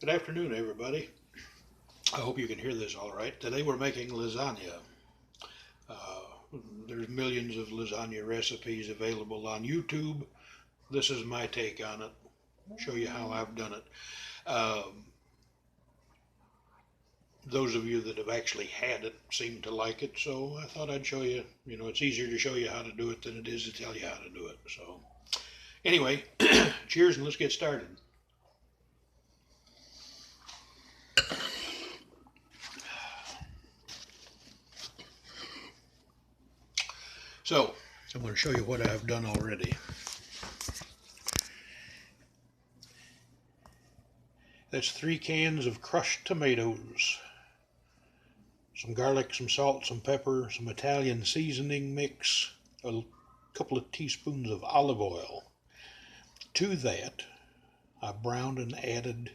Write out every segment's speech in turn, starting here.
Good afternoon, everybody. I hope you can hear this all right. Today we're making lasagna. Uh, there's millions of lasagna recipes available on YouTube. This is my take on it. Show you how I've done it. Those of you that have actually had it seem to like it, so I thought I'd show you. It's easier to show you how to do it than it is to tell you how to do it. So, anyway, cheers and let's get started. So, I'm going to show you what I've done already. That's 3 cans of crushed tomatoes, some garlic, some salt, some pepper, some Italian seasoning mix, a couple of teaspoons of olive oil. To that, I browned and added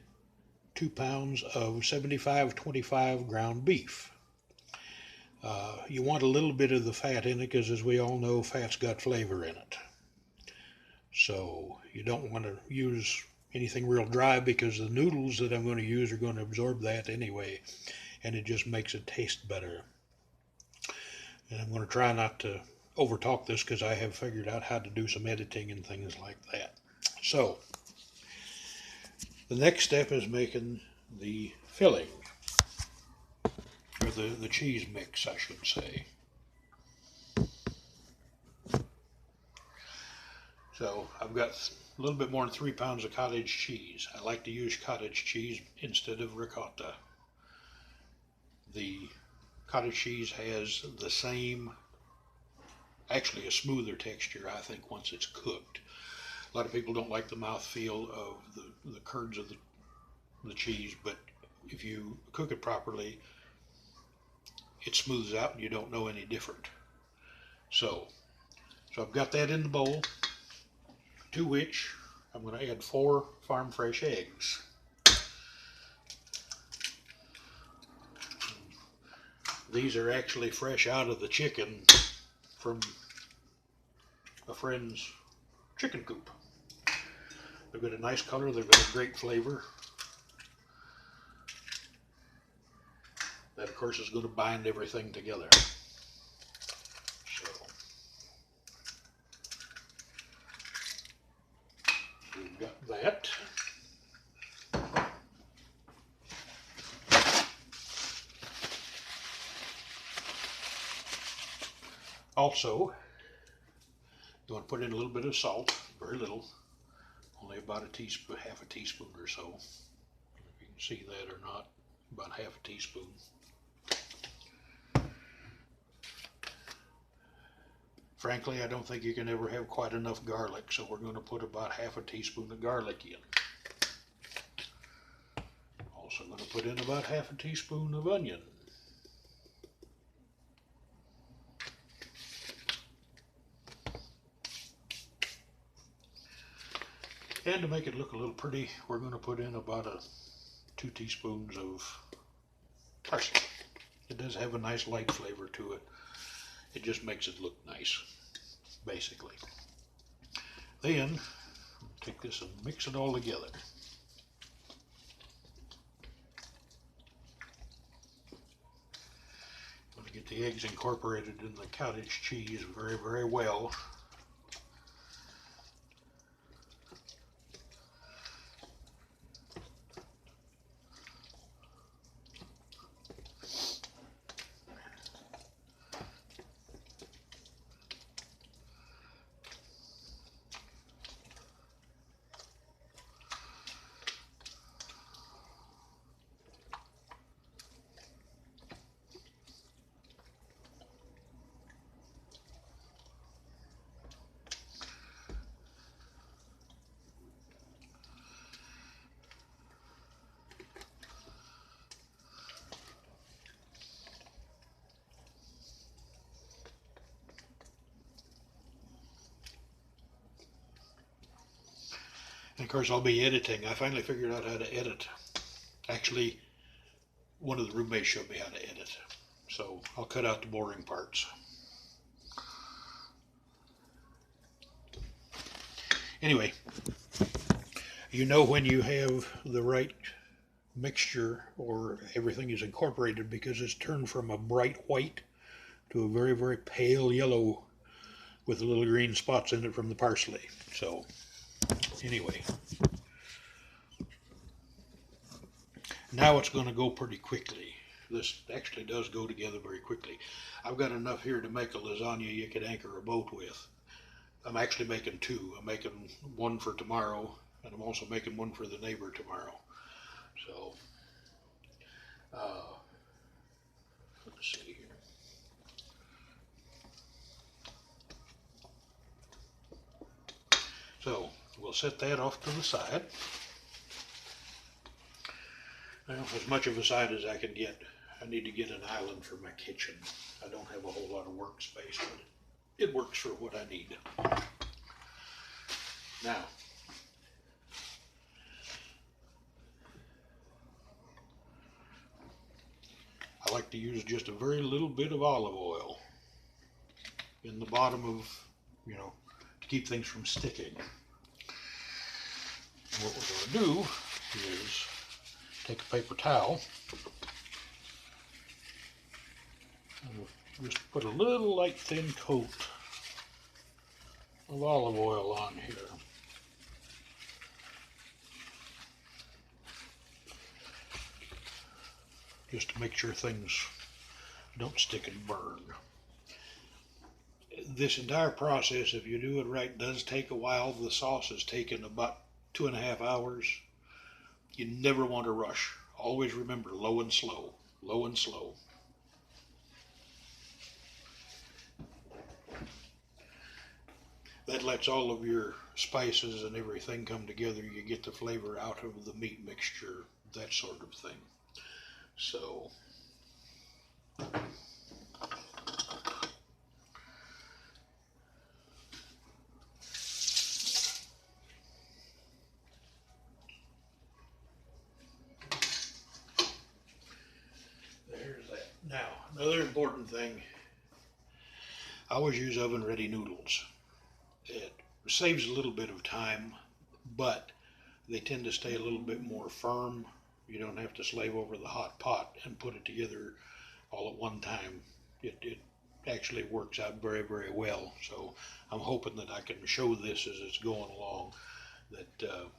2 pounds of 75-25 ground beef. You want a little bit of the fat in it because, as we all know, fat's got flavor in it. So you don't want to use anything real dry because the noodles that I'm going to use are going to absorb that anyway, and it just makes it taste better. And I'm going to try not to overtalk this because I have figured out how to do some editing and things like that. So the next step is making the filling, or the cheese mix, I should say. So I've got a little bit more than 3 pounds of cottage cheese. I like to use cottage cheese instead of ricotta. The cottage cheese has the same, actually a smoother texture, I think, once it's cooked. A lot of people don't like the mouthfeel of the curds of the cheese, but if you cook it properly, it smooths out and you don't know any different. So I've got that in the bowl, to which I'm going to add 4 farm fresh eggs. These are actually fresh out of the chicken from a friend's chicken coop. They've got a nice color, they've got a great flavor. That, of course, is going to bind everything together. So we've got that. Also, you want to put in a little bit of salt, very little, only about a teaspoon, half a teaspoon or so. If you can see that or not, about half a teaspoon. Frankly, I don't think you can ever have quite enough garlic, so we're going to put about half a teaspoon of garlic in. Also going to put in about half a teaspoon of onion. And to make it look a little pretty, we're going to put in about 2 teaspoons of parsley. It does have a nice light flavor to it. It just makes it look nice, basically. Then, take this and mix it all together. I'm going to get the eggs incorporated in the cottage cheese very, very well. And of course, I'll be editing. I finally figured out how to edit. Actually, one of the roommates showed me how to edit. So I'll cut out the boring parts. Anyway, you know when you have the right mixture, or everything is incorporated, because it's turned from a bright white to a very, very pale yellow with little green spots in it from the parsley. So anyway, now it's going to go pretty quickly. This actually does go together very quickly. I've got enough here to make a lasagna you could anchor a boat with. I'm actually making two. I'm making one for tomorrow, and I'm also making one for the neighbor tomorrow. So, let's see here. So, we'll set that off to the side. Now, as much of a side as I can get. I need to get an island for my kitchen. I don't have a whole lot of workspace, but it works for what I need. Now, I like to use just a very little bit of olive oil in the bottom of, to keep things from sticking. And what we're going to do is take a paper towel and just put a little light thin coat of olive oil on here. Just to make sure things don't stick and burn. This entire process, if you do it right, does take a while. The sauce has taken about 2.5 hours. You never want to rush. Always remember, low and slow, low and slow. That lets all of your spices and everything come together. You get the flavor out of the meat mixture, that sort of thing. So, there's that. Now, another important thing, I always use oven ready noodles. It saves a little bit of time, but they tend to stay a little bit more firm. You don't have to slave over the hot pot and put it together all at one time. It actually works out very, very well. So I'm hoping that I can show this as it's going along, that,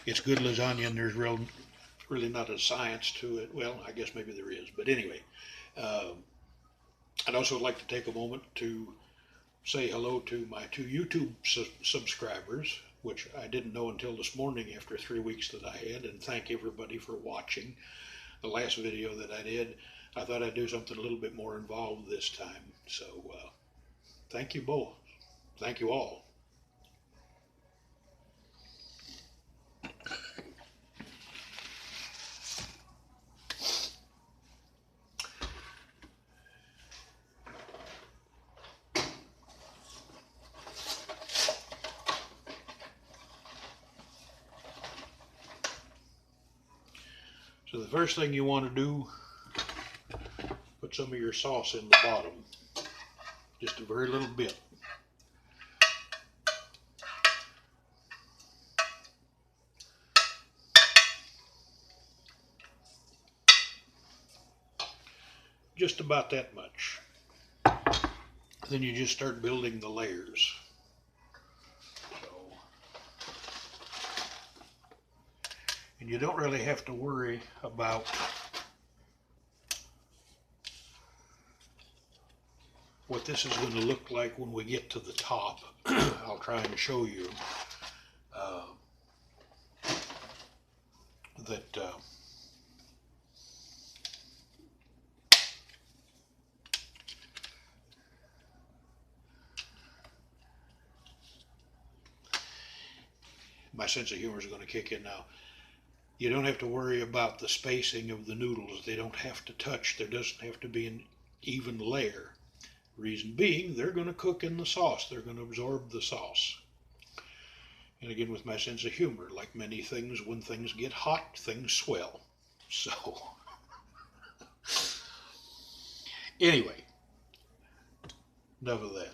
it's good lasagna, and there's really not a science to it. Well, I guess maybe there is, but anyway, I'd also like to take a moment to say hello to my 2 YouTube subscribers, which I didn't know until this morning after 3 weeks that I had, and thank everybody for watching. The last video that I did, I thought I'd do something a little bit more involved this time. So, thank you both. Thank you all. So the first thing you want to do, put some of your sauce in the bottom, just a very little bit. Just about that much. Then you just start building the layers. And you don't really have to worry about what this is going to look like when we get to the top. I'll try and show you that my sense of humor is going to kick in now. You don't have to worry about the spacing of the noodles. They don't have to touch. There doesn't have to be an even layer. Reason being, they're going to cook in the sauce. They're going to absorb the sauce. And again, with my sense of humor, like many things, when things get hot, things swell. So, anyway, enough of that.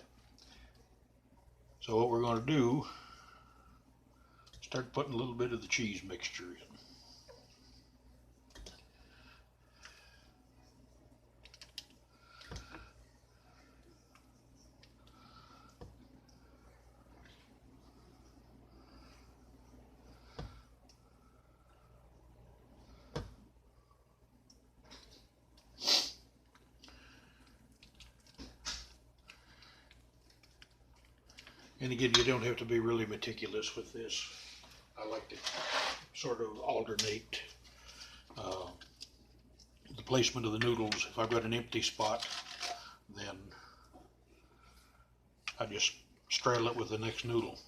So what we're going to do is start putting a little bit of the cheese mixture in. And again, you don't have to be really meticulous with this. I like to sort of alternate the placement of the noodles. If I've got an empty spot, then I just straddle it with the next noodle.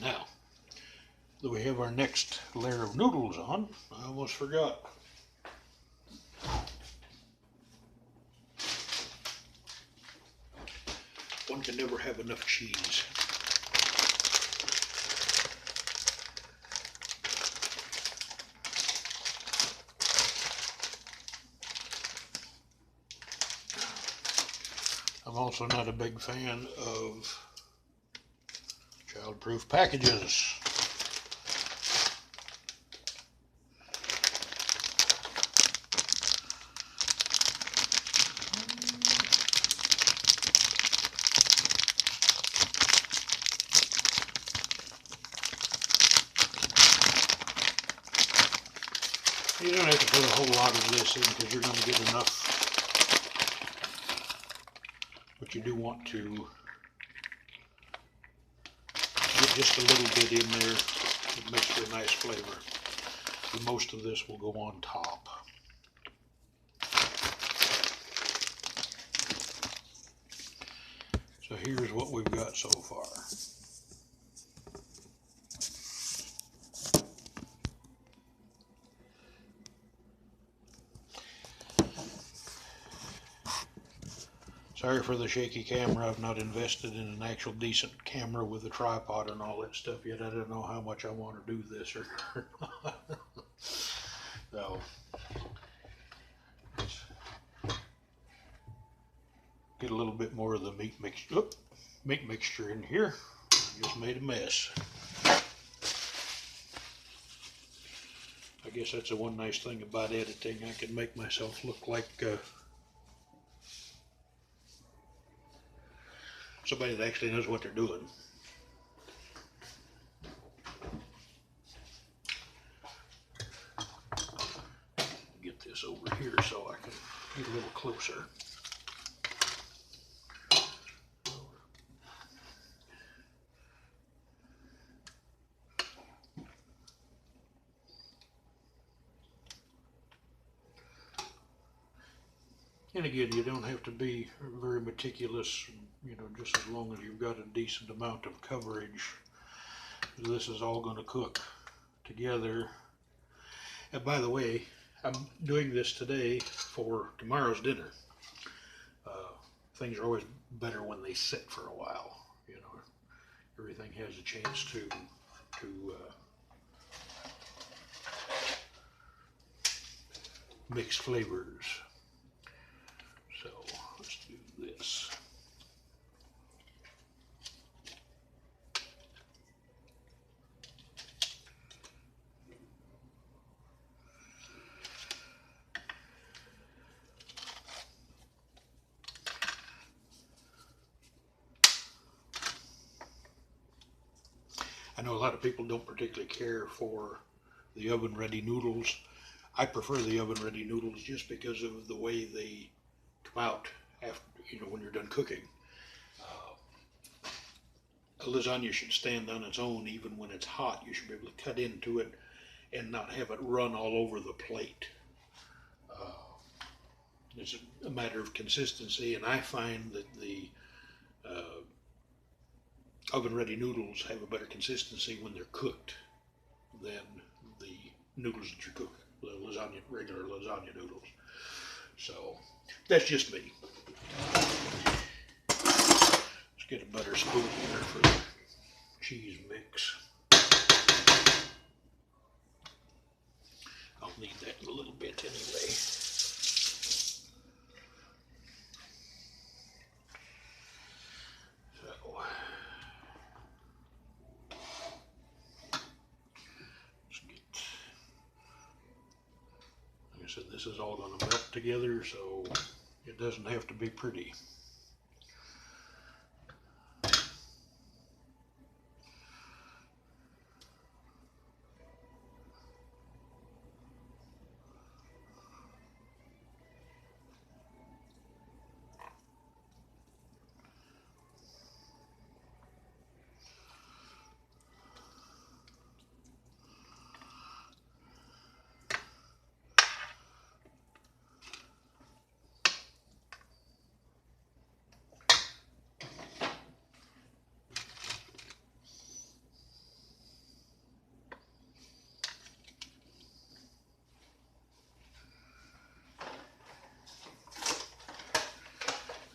Now that we have our next layer of noodles on, I almost forgot. One can never have enough cheese. I'm also not a big fan of child-proof packages. You don't have to put a whole lot of this in because you're going to get enough, but you do want to get just a little bit in there. It makes for a nice flavor. And most of this will go on top. So here's what we've got so far. Sorry for the shaky camera. I've not invested in an actual decent camera with a tripod and all that stuff yet. I don't know how much I want to do this or not. So, let's get a little bit more of the meat mixture in here. Just made a mess. I guess that's the one nice thing about editing. I can make myself look like somebody that actually knows what they're doing. Get this over here so I can get a little closer. And again, you don't have to be very meticulous, you know, just as long as you've got a decent amount of coverage. This is all going to cook together. And by the way, I'm doing this today for tomorrow's dinner. Things are always better when they sit for a while, you know. Everything has a chance to mix flavors. So let's do this. I know a lot of people don't particularly care for the oven ready noodles. I prefer the oven ready noodles just because of the way they come out after, you know, when you're done cooking. A lasagna should stand on its own even when it's hot. You should be able to cut into it and not have it run all over the plate. It's a matter of consistency, and I find that the oven-ready noodles have a better consistency when they're cooked than the noodles that you cook, the lasagna, regular lasagna noodles. So that's just me. Let's get a butter spoon here for the cheese mix. I'll need that in a a little bit anyway. So, let's get, like I said, this is all going to melt together, so it doesn't have to be pretty.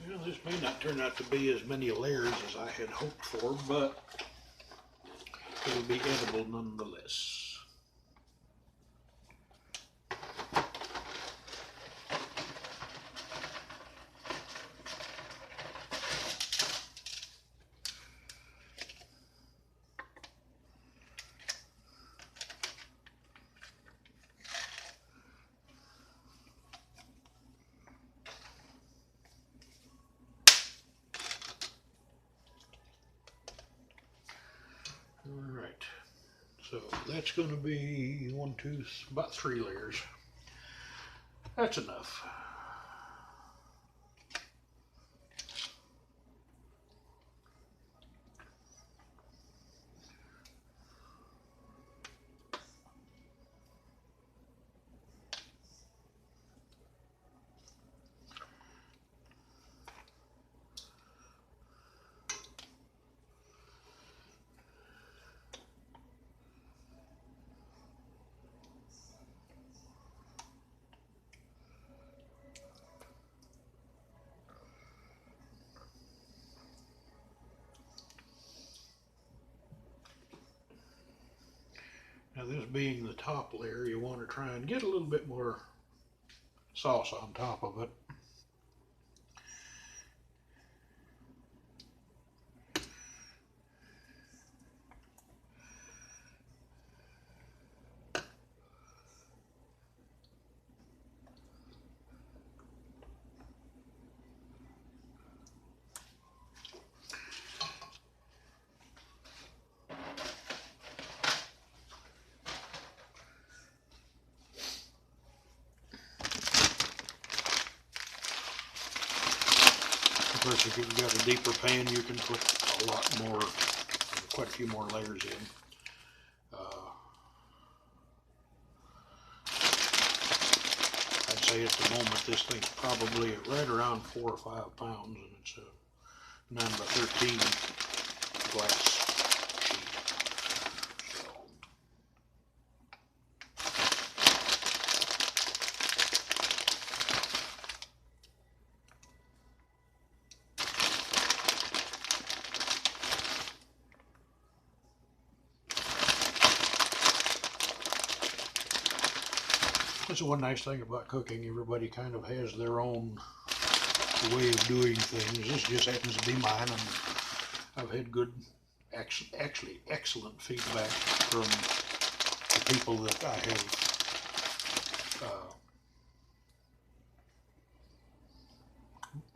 Well, this may not turn out to be as many layers as I had hoped for, but it'll be edible nonetheless. All right, so that's going to be about 3 layers. That's enough. Now, this being the top layer, you want to try and get a little bit more sauce on top of it. Of course, if you've got a deeper pan, you can put a lot more, quite a few more layers in. I'd say at the moment this thing's probably right around 4 or 5 pounds, and it's a 9 by 13 glass sheet. That's one nice thing about cooking. Everybody kind of has their own way of doing things. This just happens to be mine, and I've had good, actually excellent feedback from the people that I have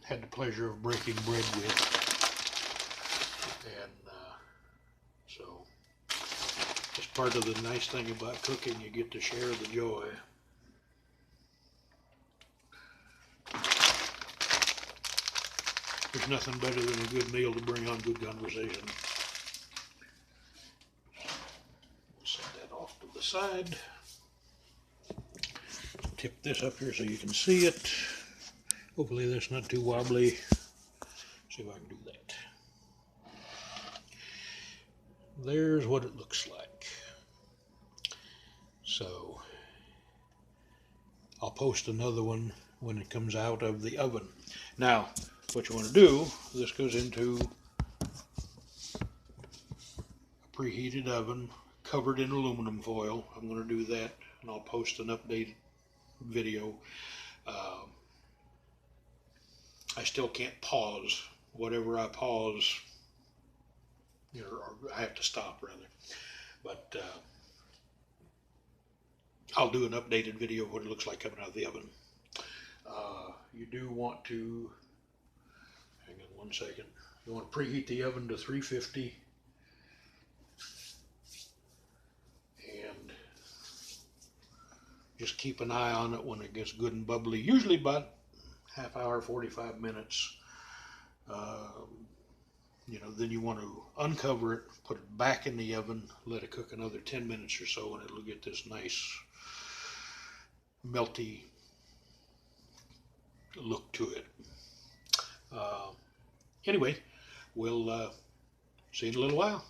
had the pleasure of breaking bread with. And so it's part of the nice thing about cooking. You get to share the joy. There's nothing better than a good meal to bring on good conversation. We'll set that off to the side. Tip this up here so you can see it. Hopefully that's not too wobbly. See if I can do that. There's what it looks like. So I'll post another one when it comes out of the oven. Now, what you want to do, this goes into a preheated oven covered in aluminum foil. I'm going to do that, and I'll post an updated video. I still can't pause. Whatever I pause, or I have to stop rather. But I'll do an updated video of what it looks like coming out of the oven. You do want to, hang on 1 second, you want to preheat the oven to 350 and just keep an eye on it when it gets good and bubbly, usually about half hour, 45 minutes. Then you want to uncover it, put it back in the oven, let it cook another 10 minutes or so, and it'll get this nice melty look to it. Anyway, we'll see you in a little while.